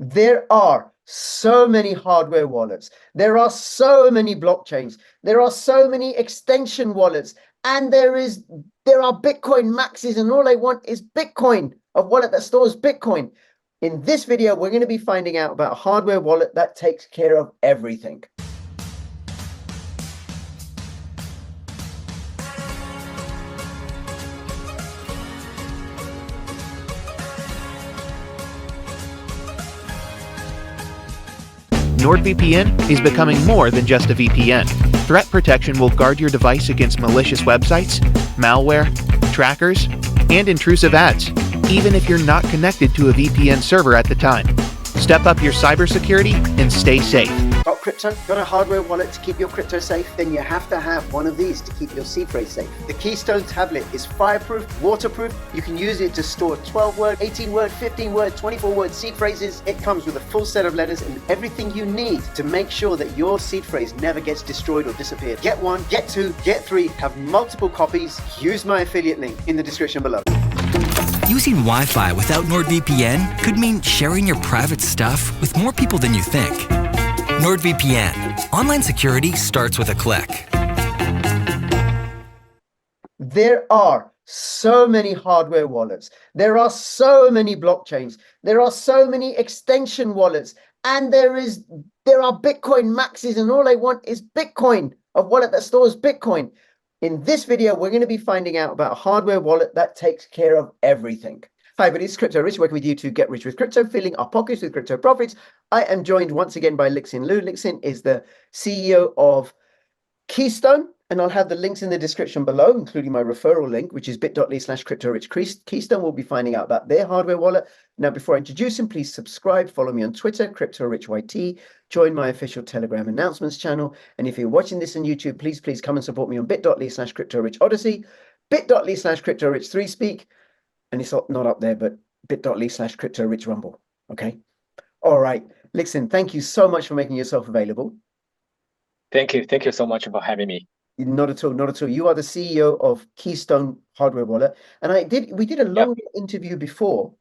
There are so many hardware wallets. There are so many blockchains. There are so many extension wallets. And there are Bitcoin maxis, and all they want is Bitcoin, a wallet that stores Bitcoin. In this video, we're going to be finding out about a hardware wallet that takes care of everything. NordVPN is becoming more than just a VPN. Threat protection will guard your device against malicious websites, malware, trackers, and intrusive ads, even if you're not connected to a VPN server at the time. Step up your cybersecurity and stay safe. Got crypto? Got a hardware wallet to keep your crypto safe? Then you have to have one of these to keep your seed phrase safe. The Keystone tablet is fireproof, waterproof. You can use it to store 12-word, 18-word, 15-word, 24-word seed phrases. It comes with a full set of letters and everything you need to make sure that your seed phrase never gets destroyed or disappeared. Get one, get two, get three, have multiple copies. Use my affiliate link in the description below. Using Wi-Fi without NordVPN could mean sharing your private stuff with more people than you think. NordVPN. Online security starts with a click. There are so many hardware wallets. There are so many blockchains. There are so many extension wallets. And there are Bitcoin maxis, and all they want is Bitcoin, a wallet that stores Bitcoin. In this video, we're going to be finding out about a hardware wallet that takes care of everything. Hi, everybody, it's Crypto Rich, working with you to get rich with crypto, filling our pockets with crypto profits. I am joined once again by Lixin Liu. Lixin is the CEO of Keystone, and I'll have the links in the description below, including my referral link, which is bit.ly/CryptoRich. Keystone will be finding out about their hardware wallet. Now, before I introduce him, please subscribe, follow me on Twitter, CryptoRichYT, join my official Telegram announcements channel. And if you're watching this on YouTube, please come and support me on bit.ly/CryptoRichOdySEE, bit.ly/CryptoRich3Speak, and it's not up there, but bit.ly/CryptoRichRumble. Okay. All right. Lixin, thank you so much for making yourself available. Thank you. Thank you so much for having me. Not at all, not at all. You are the CEO of Keystone Hardware Wallet, and we did a long interview before.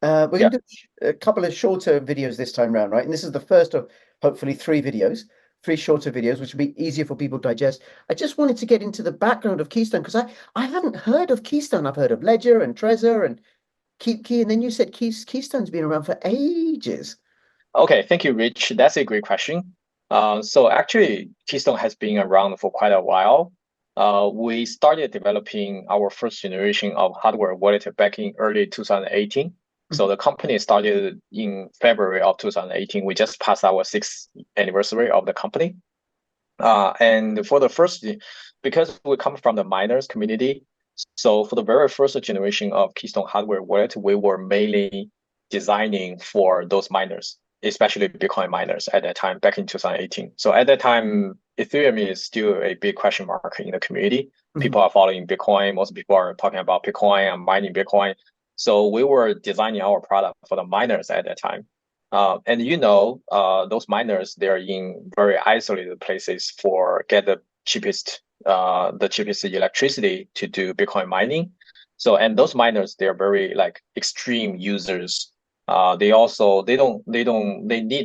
We're going to do a couple of shorter videos this time round, right? And this is the first of hopefully three shorter videos, which will be easier for people to digest. I just wanted to get into the background of Keystone because I hadn't heard of Keystone. I've heard of Ledger and Trezor and KeepKey, and then you said Keystone's been around for ages. Okay, thank you, Rich. That's a great question. So actually, Keystone has been around for quite a while. We started developing our first generation of hardware wallet back in early 2018. So the company started in February of 2018. We just passed our 6th anniversary of the company. And for the first, because we come from the miners community, so for the very first generation of Keystone Hardware Wallet, we were mainly designing for those miners, especially Bitcoin miners at that time, back in 2018. So at that time, Ethereum is still a big question mark in the community. People are following Bitcoin. Most people are talking about Bitcoin and mining Bitcoin. So we were designing our product for the miners at that time. And those miners, they're in very isolated places for get the cheapest electricity to do Bitcoin mining. So, and those miners, they're very extreme users. They need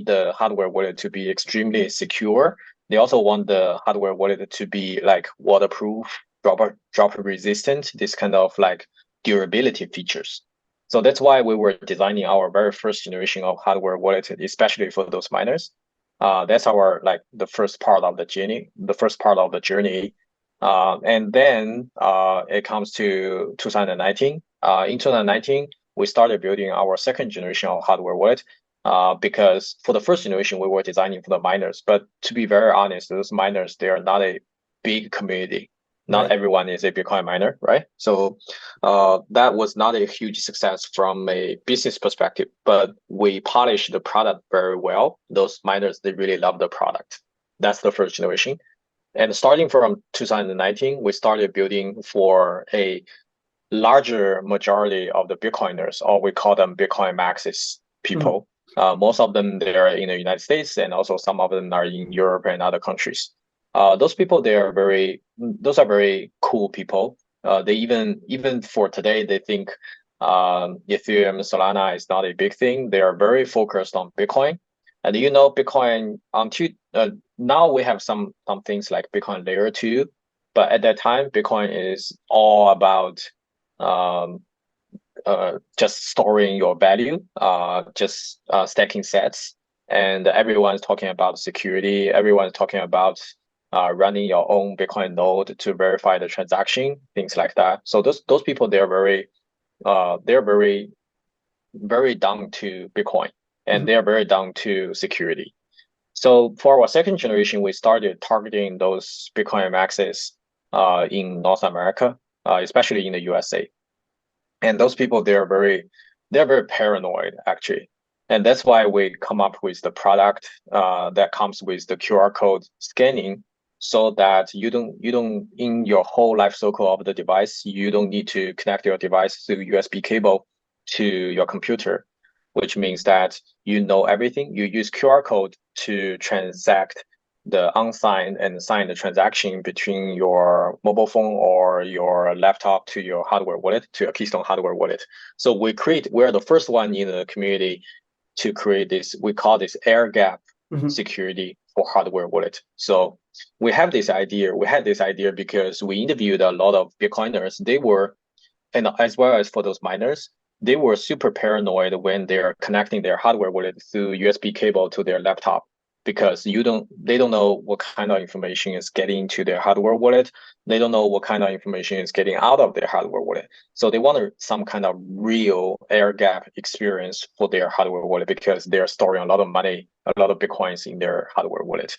the hardware wallet to be extremely secure. They also want the hardware wallet to be waterproof, drop resistant, this kind of durability features. So that's why we were designing our very first generation of hardware wallet, especially for those miners. That's our the first part of the journey. And then it comes to 2019. In 2019. We started building our second generation of hardware wallet because for the first generation, we were designing for the miners. But to be very honest, those miners, they are not a big community. Not everyone is a Bitcoin miner, right? So that was not a huge success from a business perspective, but we polished the product very well. Those miners, they really love the product. That's the first generation. And starting from 2019, we started building for a larger majority of the Bitcoiners, or we call them Bitcoin maxis people. Most of them, they are in the United States, and also some of them are in Europe and other countries. Those people, those are very cool people. They even for today, they think Ethereum, Solana is not a big thing. They are very focused on Bitcoin. And you know, Bitcoin until now we have some things like Bitcoin layer 2, but at that time, Bitcoin is all about just storing your value, just stacking sets. And everyone's talking about security. Everyone's talking about running your own Bitcoin node to verify the transaction, things like that. So those people, they're very, very down to Bitcoin, and they're very down to security. So for our second generation, we started targeting those Bitcoin maxis in North America, especially in the USA. And those people, they're very paranoid actually. And that's why we come up with the product that comes with the QR code scanning, so that you don't in your whole life cycle of the device, you don't need to connect your device through USB cable to your computer, which means that you know everything. You use QR code to transact the unsigned and signed transaction between your mobile phone or your laptop to your hardware wallet, to your Keystone hardware wallet. So we're the first one in the community to create this, we call this air gap security for hardware wallet. So we had this idea because we interviewed a lot of Bitcoiners. They were, and as well as for those miners, they were super paranoid when they're connecting their hardware wallet through USB cable to their laptop, because they don't know what kind of information is getting to their hardware wallet. They don't know what kind of information is getting out of their hardware wallet. So they wanted some kind of real air gap experience for their hardware wallet, because they're storing a lot of money, a lot of Bitcoins in their hardware wallet.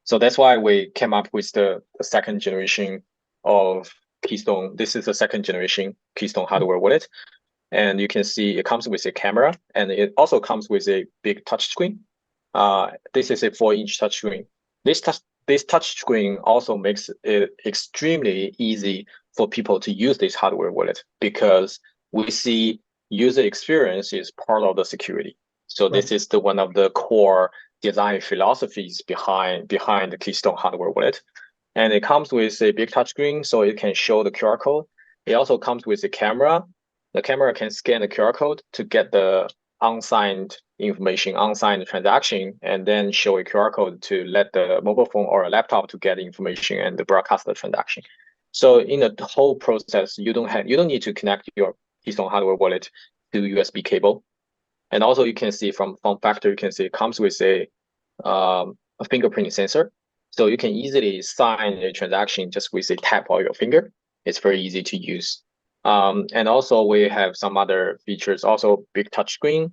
So that's why we came up with the second generation of Keystone. This is the second generation Keystone hardware wallet. And you can see it comes with a camera, and it also comes with a big touch screen. This is a 4-inch touchscreen. This touchscreen also makes it extremely easy for people to use this hardware wallet, because we see user experience is part of the security. So this is one of the core design philosophies behind the Keystone hardware wallet. And it comes with a big touchscreen, so it can show the QR code. It also comes with a camera. The camera can scan the QR code to get the unsigned information, unsigned transaction, and then show a QR code to let the mobile phone or a laptop to get information and broadcast the transaction. So in the whole process, you don't need to connect your Keystone hardware wallet to USB cable. And also you can see from form factor, you can see it comes with a fingerprint sensor. So you can easily sign a transaction just with a tap of your finger. It's very easy to use. And also we have some other features, also big touchscreen.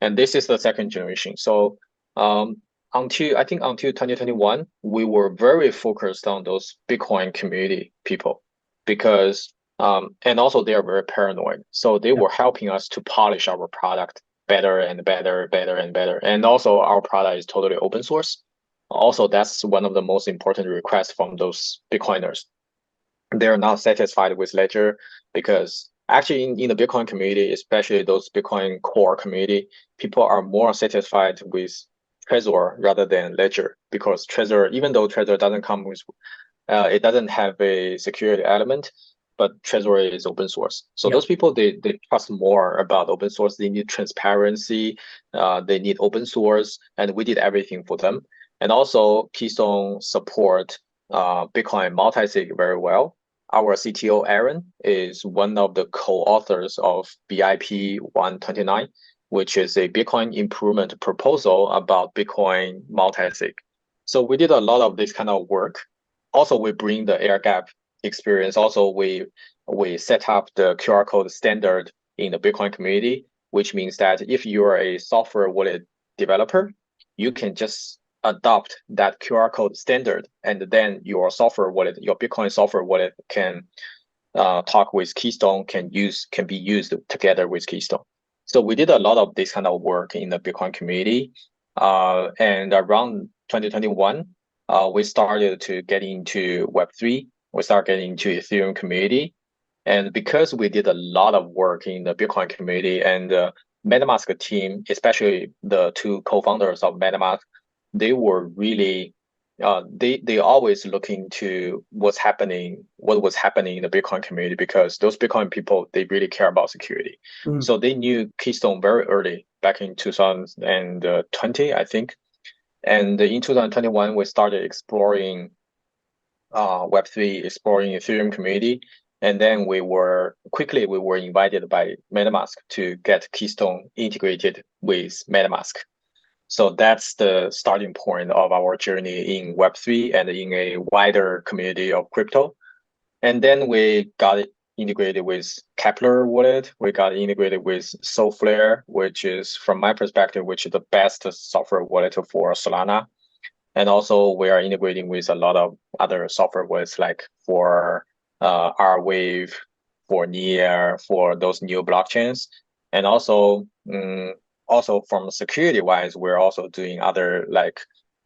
And this is the second generation. So until 2021, we were very focused on those Bitcoin community people, because and also they are very paranoid. So they were helping us to polish our product better and better. And also our product is totally open source. Also, that's one of the most important requests from those Bitcoiners. They're not satisfied with Ledger, because actually in the Bitcoin community, especially those Bitcoin core community, people are more satisfied with Trezor rather than Ledger, because Trezor, even though Trezor doesn't come with, it doesn't have a security element, but Trezor is open source. So those people, they trust more about open source. They need transparency, they need open source, and we did everything for them. And also Keystone support Bitcoin multi-sig very well. Our CTO, Aaron, is one of the co-authors of BIP 129, which is a Bitcoin improvement proposal about Bitcoin multi-sig. So we did a lot of this kind of work. Also, we bring the air gap experience. Also, we set up the QR code standard in the Bitcoin community, which means that if you're a software wallet developer, you can just adopt that QR code standard, and then your software wallet, your Bitcoin software wallet can talk with Keystone, can be used together with Keystone. So we did a lot of this kind of work in the Bitcoin community. And around 2021, we started to get into Web3. We started getting into Ethereum community. And because we did a lot of work in the Bitcoin community, and the MetaMask team, especially the two co-founders of MetaMask, they were really they always looking to what was happening in the Bitcoin community, because those Bitcoin people, they really care about security. So they knew Keystone very early, back in 2020, I think. And in 2021, we started exploring Web3, exploring Ethereum community. And then we were invited by MetaMask to get Keystone integrated with MetaMask. So that's the starting point of our journey in Web3 and in a wider community of crypto. And then we got it integrated with Kepler wallet. We got integrated with Solflare, which is, from my perspective, which is the best software wallet for Solana. And also we are integrating with a lot of other software wallets, like for Rwave, for Near, for those new blockchains. And also, from security wise, we're also doing other like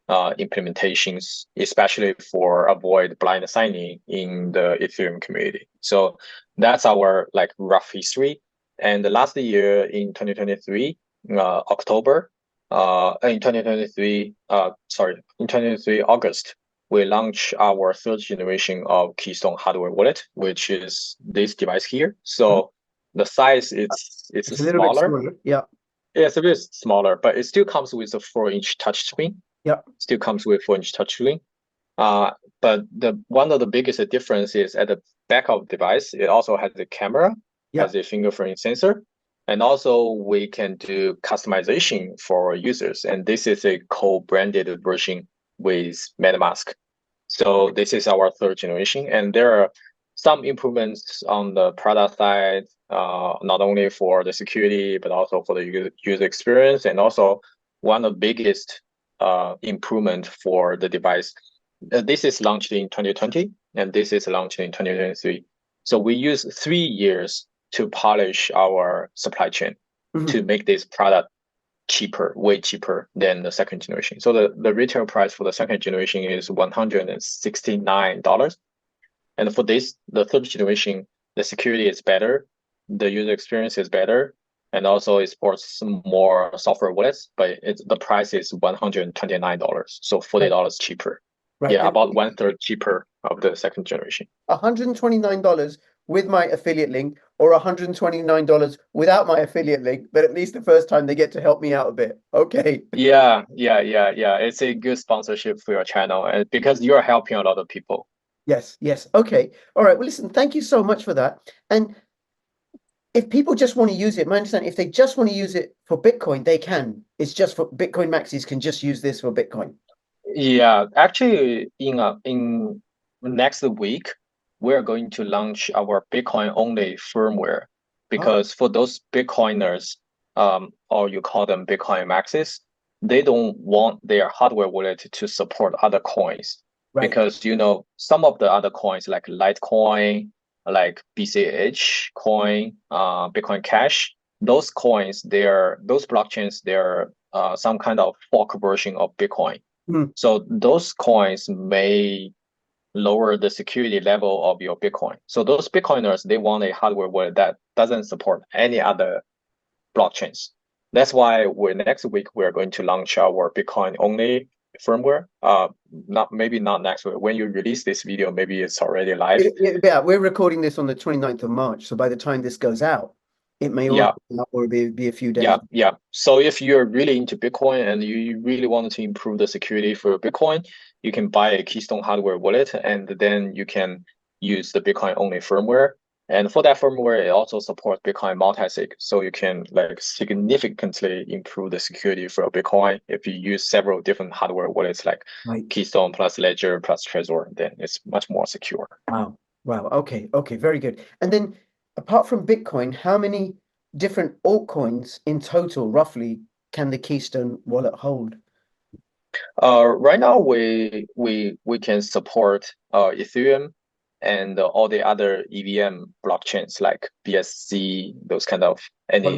implementations, especially for avoid blind signing in the Ethereum community. So that's our like rough history. And the last year in 2023, October, in 2023, August, we launched our third generation of Keystone Hardware Wallet, which is this device here. So the size it's a little bit smaller. Yeah. Yeah, it's a bit smaller, but it still comes with a 4-inch touchscreen. Yeah. Still comes with 4-inch touchscreen. But one of the biggest difference is at the back of the device, it also has a camera, has a fingerprint sensor, and also we can do customization for our users. And this is a co-branded version with MetaMask. So this is our third generation, and there are some improvements on the product side, not only for the security, but also for the user experience. And also one of the biggest improvement for the device. This is launched in 2020, and this is launched in 2023. So we use 3 years to polish our supply chain to make this product cheaper, way cheaper than the second generation. So the retail price for the second generation is $169. And for this, the third generation, the security is better, the user experience is better, and also it supports some more software wallets, but the price is $129, so $40 cheaper. Right. Yeah, about 1/3 cheaper of the second generation. $129 with my affiliate link, or $129 without my affiliate link, but at least the first time they get to help me out a bit. Okay. Yeah. It's a good sponsorship for your channel, and because you're helping a lot of people. Yes. Okay. All right. Well, listen, thank you so much for that. And if people just want to use it, my understanding, if they just want to use it for Bitcoin, they can. It's just for Bitcoin Maxis can just use this for Bitcoin. Yeah, actually, in next week, we're going to launch our Bitcoin only firmware, because for those Bitcoiners, or you call them Bitcoin Maxis, they don't want their hardware wallet to support other coins. Right. Because some of the other coins like Litecoin, like BCH coin, Bitcoin Cash, those coins, those blockchains, they're some kind of fork version of Bitcoin. So those coins may lower the security level of your Bitcoin. So those Bitcoiners, they want a hardware wallet that doesn't support any other blockchains. That's why next week we're going to launch our Bitcoin only firmware. Maybe not next week. When you release this video, maybe it's already live. Yeah, we're recording this on the 29th of March. So by the time this goes out, it may or be a few days. Yeah. So if you're really into Bitcoin and you really want to improve the security for Bitcoin, you can buy a Keystone Hardware wallet, and then you can use the Bitcoin only firmware. And for that firmware, it also supports Bitcoin multisig. So you can significantly improve the security for Bitcoin if you use several different hardware wallets like Keystone plus Ledger plus Trezor. Then it's much more secure. Wow. Okay, very good. And then, apart from Bitcoin, how many different altcoins in total, roughly, can the Keystone wallet hold? Right now, we can support Ethereum and all the other EVM blockchains like BSC, those kind of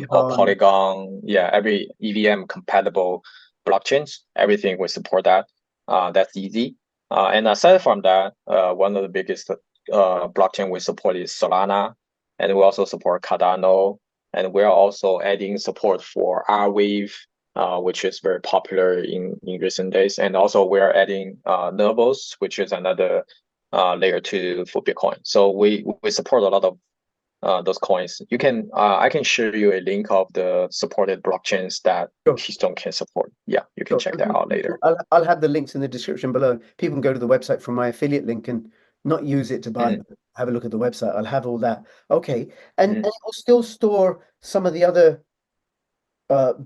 Polygon. Yeah, every EVM compatible blockchains, everything we support that. That's easy. And aside from that, one of the biggest blockchain we support is Solana. And we also support Cardano, and we're also adding support for Rwave, which is very popular in recent days. And also we are adding Nervos, which is another layer 2 for Bitcoin. So we support a lot of those coins. You can I can share you a link of the supported blockchains that Sure. Keystone can support. Yeah, you can Sure. check that out later. I'll have the links in the description below. People can go to the website from my affiliate link and not use it to buy, Mhm. but have a look at the website. I'll have all that. Okay. And Mhm. it will still store some of the other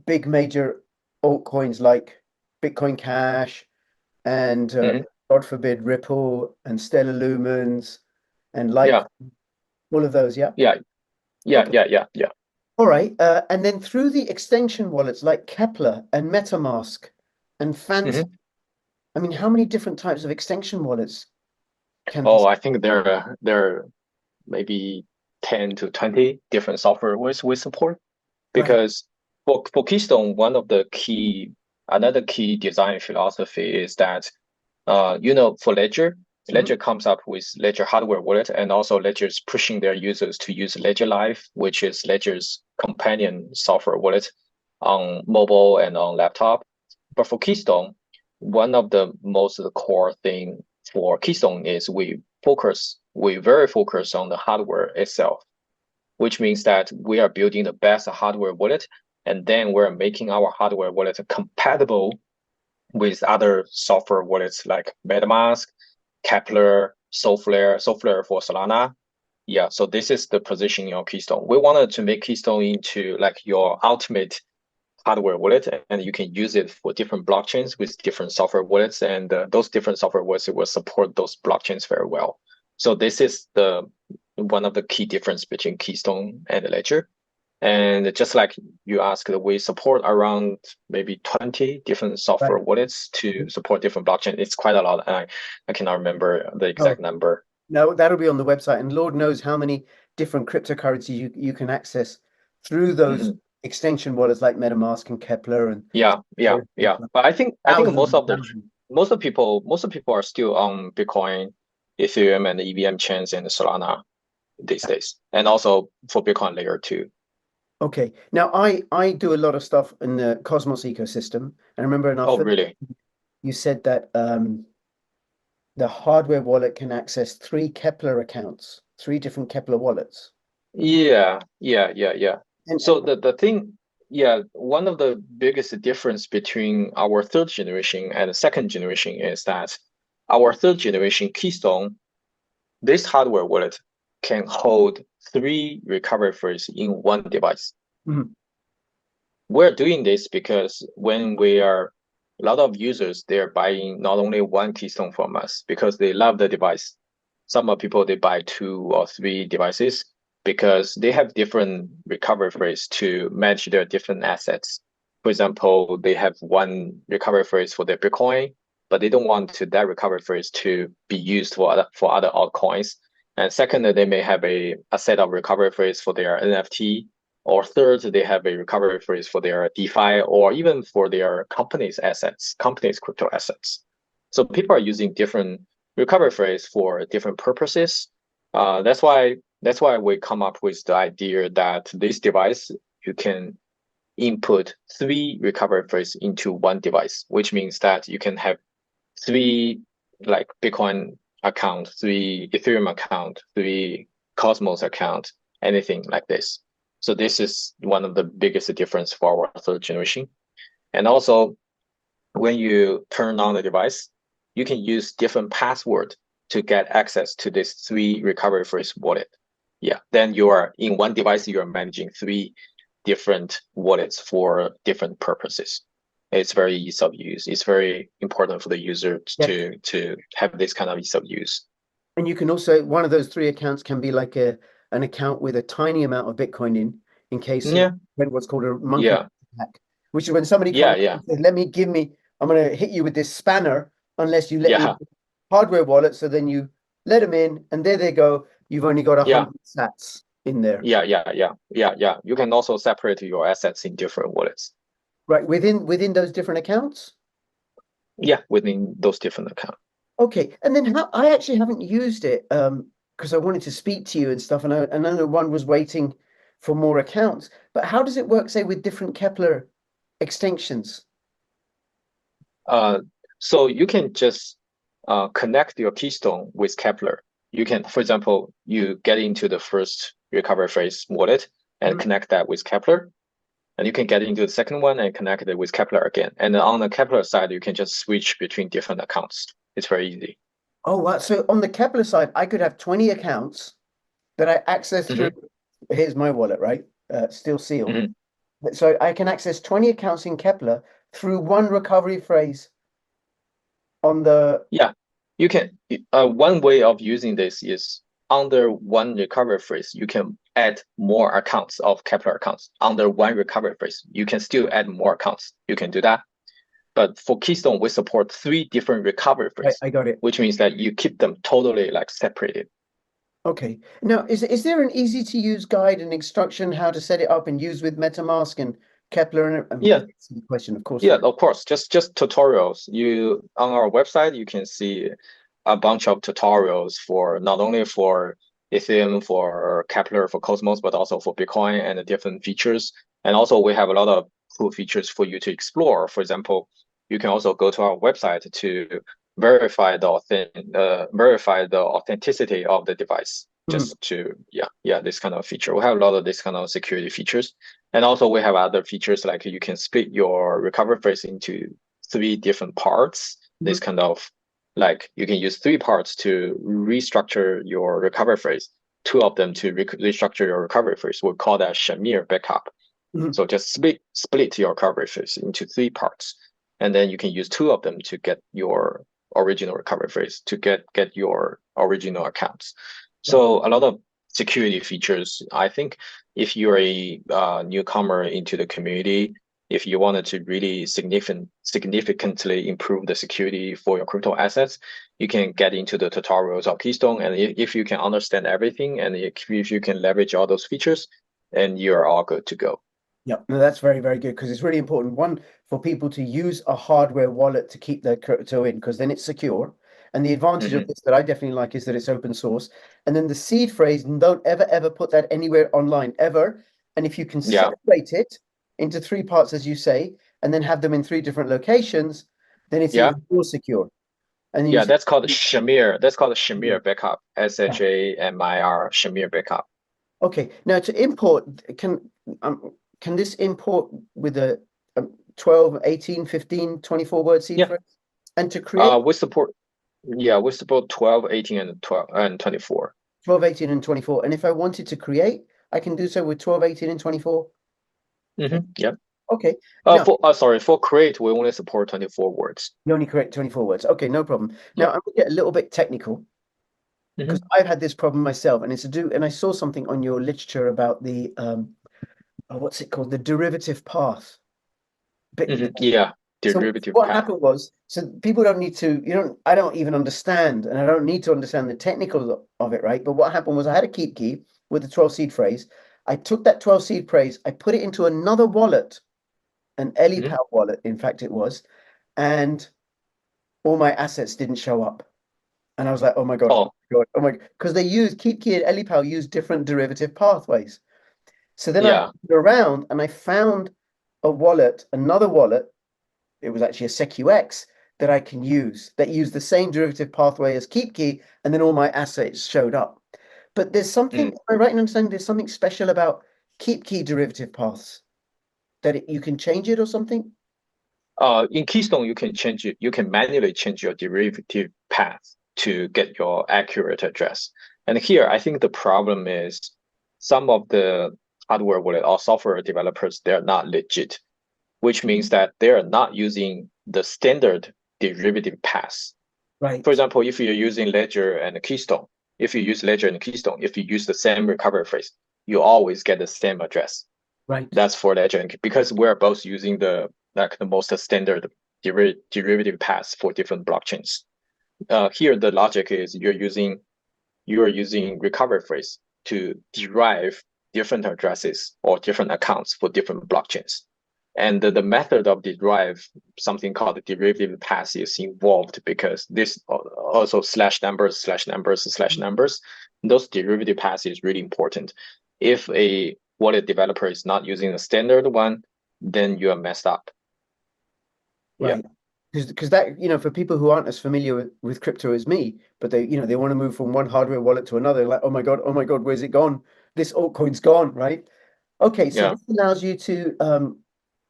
big major altcoins like Bitcoin Cash and Mhm. God forbid Ripple and Stellar Lumens and Yeah, all of those, yeah. yeah, yeah, Okay. yeah. All right. And then through the extension wallets like Kepler and MetaMask and Phantom, Mhm. I mean, how many different types of extension wallets can Oh, this? I think there are maybe 10 to 20 different software we support. Right. Because for Keystone, another key design philosophy is that for Mhm. Ledger comes up with Ledger hardware wallet, and also Ledger is pushing their users to use Ledger Live, which is Ledger's companion software wallet on mobile and on laptop. But for Keystone, one of the most core thing for Keystone is we very focus on the hardware itself, which means that we are building the best hardware wallet, and then we're making our hardware wallet compatible with other software wallets like MetaMask, Kepler, Solflare for Solana. Yeah, so this is the positioning of Keystone. We wanted to make Keystone into like your ultimate hardware wallet, and you can use it for different blockchains with different software wallets, and those different software wallets will support those blockchains very well. So this is the one of the key difference between Keystone and Ledger. And just like you asked, we support around maybe 20 different software Right. wallets to support different blockchains. It's quite a lot. I cannot remember the Oh, exact number. no, that'll be on the website. And Lord knows how many different cryptocurrencies you can access through those Mhm. extension wallets like MetaMask and Kepler and Yeah. But I think thousands and thousands. most people are still on Bitcoin, Ethereum, and EVM chains and Solana these days, and also for Bitcoin layer 2. Okay. Now I do a lot of stuff in the Cosmos ecosystem. And I remember in our Oh, first, really? you said that the hardware wallet can access three different Kepler wallets. Yeah. And So the thing, yeah, one of the biggest difference between our third generation and the second generation is that our third generation Keystone, this hardware wallet can hold 3 recovery phrase in one device. Mhm. We're doing this because a lot of users, they're buying not only one Keystone from us because they love the device. Some of people, they buy 2 or 3 devices because they have different recovery phrase to manage their different assets. For example, they have one recovery phrase for their Bitcoin, but they don't want that recovery phrase to be used for other altcoins. And second, they may have a set of recovery phrase for their NFT, or third, they have a recovery phrase for their DeFi or even for their company's crypto assets. So people are using different recovery phrase for different purposes. That's why we come up with the idea that this device, you can input 3 recovery phrase into one device, which means that you can have 3 like Bitcoin account, 3 Ethereum account, 3 Cosmos account, anything like this. So this is one of the biggest difference for our third generation. And also, when you turn on the device, you can use different password to get access to this 3 recovery phrase wallet. Yeah, then you are in one device, you are managing 3 different wallets for different purposes. It's very easy of use. It's very important for the user Yes. to have this kind of ease of use. And you can also, one of those three accounts can be like an account with a tiny amount of Bitcoin in case of Yeah, what's called a monkey yeah, attack, which is when somebody yeah, comes yeah, and says, I'm going to hit you with this spanner unless you let me yeah, hardware wallet. So then you let them in and there they go. You've only got yeah. 100 sats in there. Yeah. You can also separate your assets in different wallets. Right. Within those different accounts. Yeah, within those different accounts. Okay. And then I actually haven't used it because I wanted to speak to you and stuff. And I know one was waiting for more accounts. But how does it work, say, with different Kepler extensions? So you can just connect your Keystone with Kepler. You can, for example, you get into the first recovery phrase wallet and connect that with Kepler. And you can get into the second one and connect it with Kepler again. And on the Kepler side, you can just switch between different accounts. It's very easy. Oh, wow. So on the Kepler side, I could have 20 accounts that I access through. Here's my wallet, right? Still sealed. So I can access 20 accounts in Kepler through one recovery phrase on the. Yeah, you can. One way of using this is under one recovery phrase, you can add more accounts of Kepler accounts. Under one recovery phrase, you can still add more accounts. You can do that. But for Keystone, we support 3 different recovery phrases. I got it. Which means that you keep them totally like separated. Okay. Now, is there an easy to use guide and instruction how to set it up and use with MetaMask and Kepler? And yeah. The question, of course. Yeah, of course. Just tutorials. You on our website, you can see a bunch of tutorials for not only for Ethereum, for Kepler, for Cosmos, but also for Bitcoin and the different features. And also we have a lot of cool features for you to explore. For example, you can also go to our website to verify the authenticity of the device. Just to this kind of feature. We have a lot of this kind of security features. And also we have other features like you can split your recovery phrase into 3 different parts. This kind of like you can use 3 parts to restructure your recovery phrase, 2 of them to restructure your recovery phrase. We'll call that Shamir backup. So just split your recovery phrase into 3 parts. And then you can use 2 of them to get your original recovery phrase, to get your original accounts. So a lot of security features. I think if you're a newcomer into the community, if you wanted to really significantly improve the security for your crypto assets, you can get into the tutorials of Keystone. And if you can understand everything, and if you can leverage all those features, then you're all good to go. Yeah, no, that's very, very good, because it's really important, one, for people to use a hardware wallet to keep their crypto in, because then it's secure. And the advantage of this that I definitely like is that it's open source. And then the seed phrase, don't ever put that anywhere online, ever. And if you can separate it into 3 parts, as you say, and then have them in 3 different locations, then it's even more secure. And that's called Shamir. That's called a Shamir backup. SHAMIR, Shamir backup. Okay. Now to import, can this import with a 12, 18, 15, 24 word seed phrase? And to create we support 12, 18, and 12 and 24. 12, 18, and 24. And if I wanted to create, I can do so with 12, 18, and 24. Yep. Okay. For create, we only support 24 words. You only create 24 words. Okay, no problem. Now I'm gonna get a little bit technical, because I've had this problem myself, and and I saw something on your literature about the what's it called? The derivative path. Derivative what path. happened was, so people don't need to, I don't even understand, and I don't need to understand the technicals of it, right? But what happened was I had a keep key with the 12 seed phrase. I took that 12 seed phrase, I put it into another wallet, an EliPal wallet, in fact it was, and all my assets didn't show up. And I was like, oh my God, because they use keep key and EliPal use different derivative pathways. So then I went around and I found a wallet, another wallet. It was actually a SecuX that I can use that used the same derivative pathway as keep key, and then all my assets showed up. But there's something, am I right in understanding there's something special about keep key derivative paths that you can change it or something? In Keystone, you can change it. You can manually change your derivative path to get your accurate address. And here, I think the problem is some of the hardware wallet or software developers, they're not legit, which means that they're not using the standard derivative path. Right. For example, if you're using Ledger and Keystone, if you use Ledger and Keystone, if you use the same recovery phrase, you always get the same address. Right. That's for Ledger, and because we're both using the most standard derivative paths for different blockchains. Here, the logic is you're using recovery phrase to derive different addresses or different accounts for different blockchains. And the method of derive, something called the derivative path, is involved because this also slash numbers. Those derivative paths is really important. If a wallet developer is not using the standard one, then you are messed up. Right. Because that, for people who aren't as familiar with crypto as me, but they want to move from one hardware wallet to another, like, oh my God, where's it gone? This altcoin's gone, right? Okay, so Yeah. this allows you to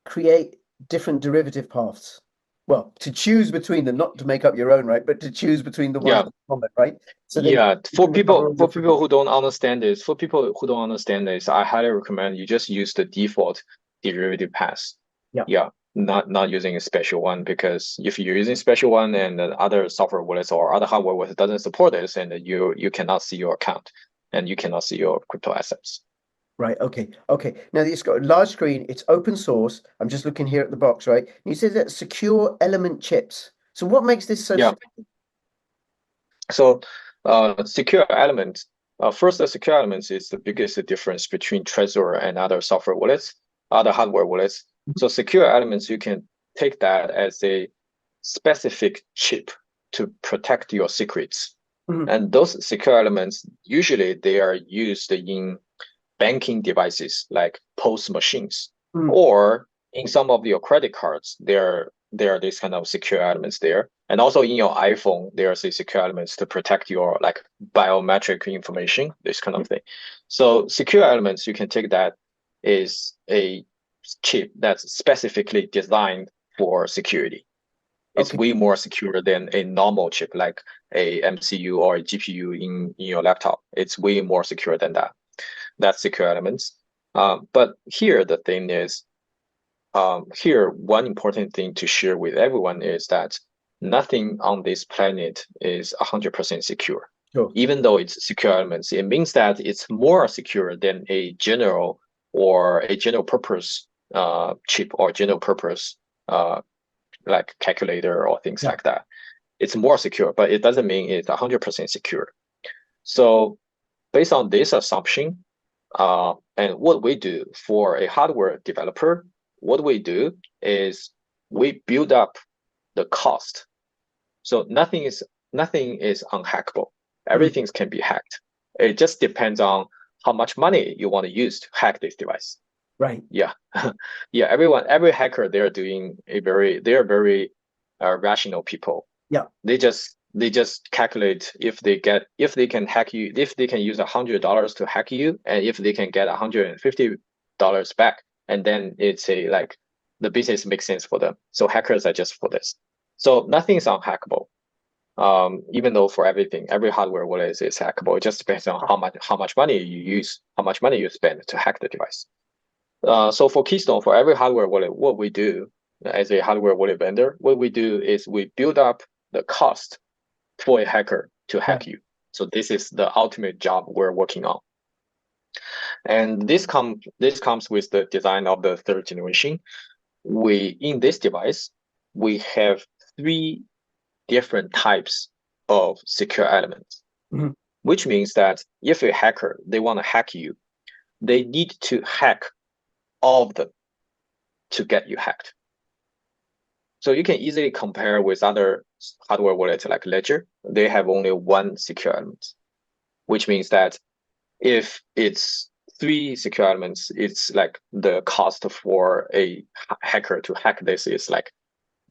create different derivative paths. Well, to choose between them, not to make up your own, right? But to choose between the ones Yeah. that are common, right? So then Yeah, you for can recover people all your who don't understand this, I highly recommend you just use the default derivative path. Yeah. Yeah, not using a special one, because if you're using special one and the other software wallets or other hardware wallet doesn't support this, and you cannot see your account and you cannot see your crypto assets. Right. Okay. Now it's got a large screen. It's open source. I'm just looking here at the box, right? And you said that secure element chips. So what makes this so Yeah. So, secure elements. First, the secure elements is the biggest difference between Trezor and other software wallets, other hardware wallets. So, secure elements, you can take that as a specific chip to protect your secrets. And those secure elements, usually they are used in banking devices like POS machines, or in some of your credit cards, there are these kind of secure elements there. And also in your iPhone, there's a secure elements to protect your like biometric information, this kind of thing. So secure elements, you can take that is a chip that's specifically designed for security. It's way more secure than a normal chip like a MCU or a GPU in your laptop. It's way more secure than that. That's secure elements. But here the thing is, here one important thing to share with everyone is that nothing on this planet is 100% secure. Sure. Even though it's secure elements, it means that it's more secure than a general purpose chip or general purpose like calculator or things like that. It's more secure, but it doesn't mean it's 100% secure. So based on this assumption, and what we do for a hardware developer, what we do is we build up the cost. So nothing is unhackable. Everything can be hacked. It just depends on how much money you want to use to hack this device. Right. Yeah. Yeah. Every hacker, they are very rational people. Yeah. They just calculate if they can hack you, if they can use $100 to hack you, and if they can get $150 back, and then it's like the business makes sense for them. So hackers are just for this. So nothing is unhackable. Even though for every hardware wallet is hackable, it just depends on how much money you use, how much money you spend to hack the device. So for Keystone, for every hardware wallet, what we do as a hardware wallet vendor, what we do is we build up the cost for a hacker to hack you. So this is the ultimate job we're working on. And this comes with the design of the third generation. In this device, we have 3 different types of secure elements, which means that if a hacker, they want to hack you, they need to hack all of them to get you hacked. So you can easily compare with other hardware wallets like Ledger. They have only 1 secure element, which means that if it's 3 secure elements, it's like the cost for a hacker to hack this is like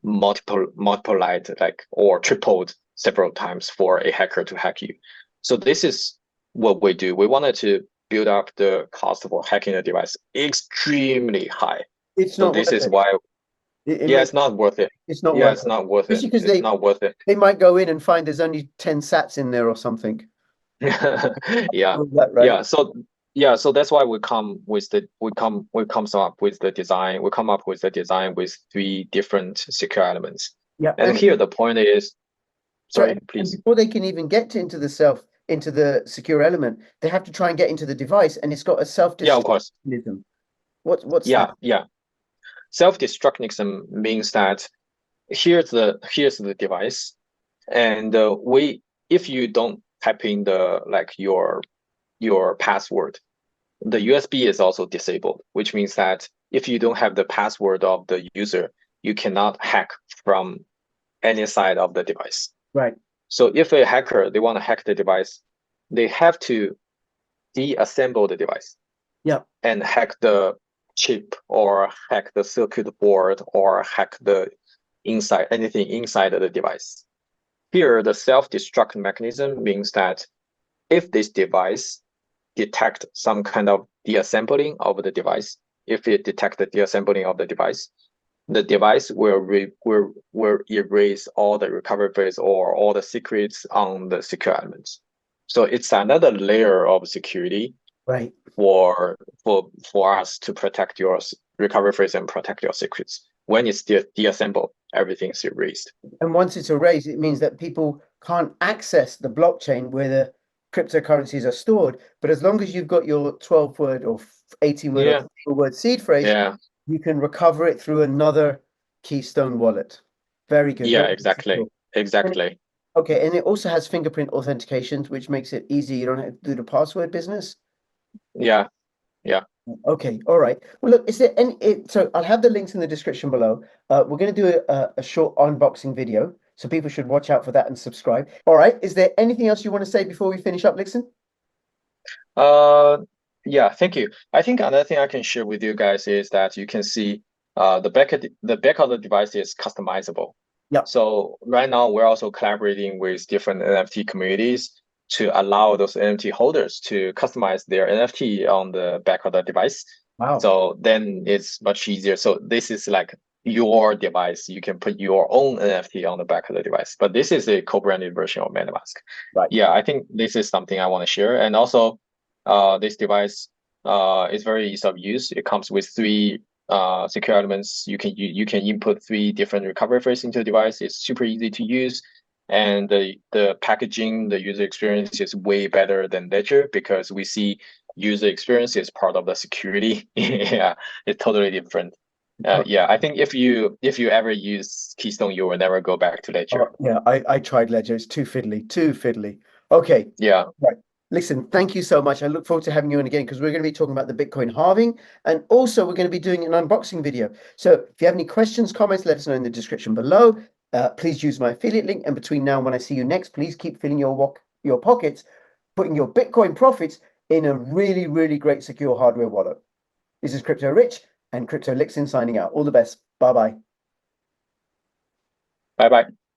multiplied, like, or tripled several times for a hacker to hack you. So this is what we do. We wanted to build up the cost for hacking a device extremely high. It's so not this worth is it. why. It's not worth it. It's not Yeah, worth it's it. not worth it. Especially 'cause It's not worth it. They might go in and find there's only 10 sats in there or something. Yeah. All that, right? So that's why we come up with the design. We come up with the design with 3 different secure elements. Yeah. And here the point is, sorry, please. And before they can even get into the secure element, they have to try and get into the device, and it's got a self-destruct Yeah, of course. mechanism. What's that? Yeah. Self-destruct mechanism means that here's the device, and if you don't type in your password, the USB is also disabled, which means that if you don't have the password of the user, you cannot hack from any side of the device. Right. So if a hacker, they want to hack the device, they have to deassemble the device. Yeah. And hack the chip or hack the circuit board or hack the anything inside of the device. Here, the self-destruct mechanism means that if this device detect some kind of deassembling of the device, if it detect the deassembling of the device will erase all the recovery phrase or all the secrets on the secure elements. So it's another layer of security, right, for us to protect your recovery phrase and protect your secrets. When it's deassembled, everything's erased. and once it's erased, it means that people can't access the blockchain where the cryptocurrencies are stored. But as long as you've got your 12-word or 18-word Yeah. or word seed phrase, Yeah. you can recover it through another Keystone wallet. Very good. Yeah, Very exactly. secure. Exactly. Okay, and it also has fingerprint authentication, which makes it easy. You don't have to do the password business. Yeah. Yeah. Okay, all right. Well, look, is there any? So I'll have the links in the description below. We're going to do a short unboxing video, so people should watch out for that and subscribe. All right. Is there anything else you want to say before we finish up, Lixin? Yeah, thank you. I think another thing I can share with you guys is that you can see the back of the device is customizable. Yeah. So right now we're also collaborating with different NFT communities to allow those NFT holders to customize their NFT on the back of the device. Wow. So then it's much easier. So this is like your device. You can put your own NFT on the back of the device. But this is a co-branded version of MetaMask. Right. Yeah, I think this is something I want to share. And also, this device is very easy of use. It comes with 3 secure elements. You can input 3 different recovery phrases into the device. It's super easy to use, and the packaging, the user experience is way better than Ledger, because we see user experience is part of the security. Yeah, it's totally different. Yeah, I think if you ever use Keystone, you will never go back to Ledger. Yeah, I tried Ledger. It's too fiddly, too fiddly. Okay. Yeah. Right. Listen, thank you so much. I look forward to having you on again, because we're going to be talking about the Bitcoin halving, and also we're going to be doing an unboxing video. So if you have any questions, comments, let us know in the description below. Please use my affiliate link. And between now and when I see you next, please keep filling your pockets, putting your Bitcoin profits in a really, really great secure hardware wallet. This is Crypto Rich and Crypto Lixin signing out. All the best. Bye-bye. Bye bye.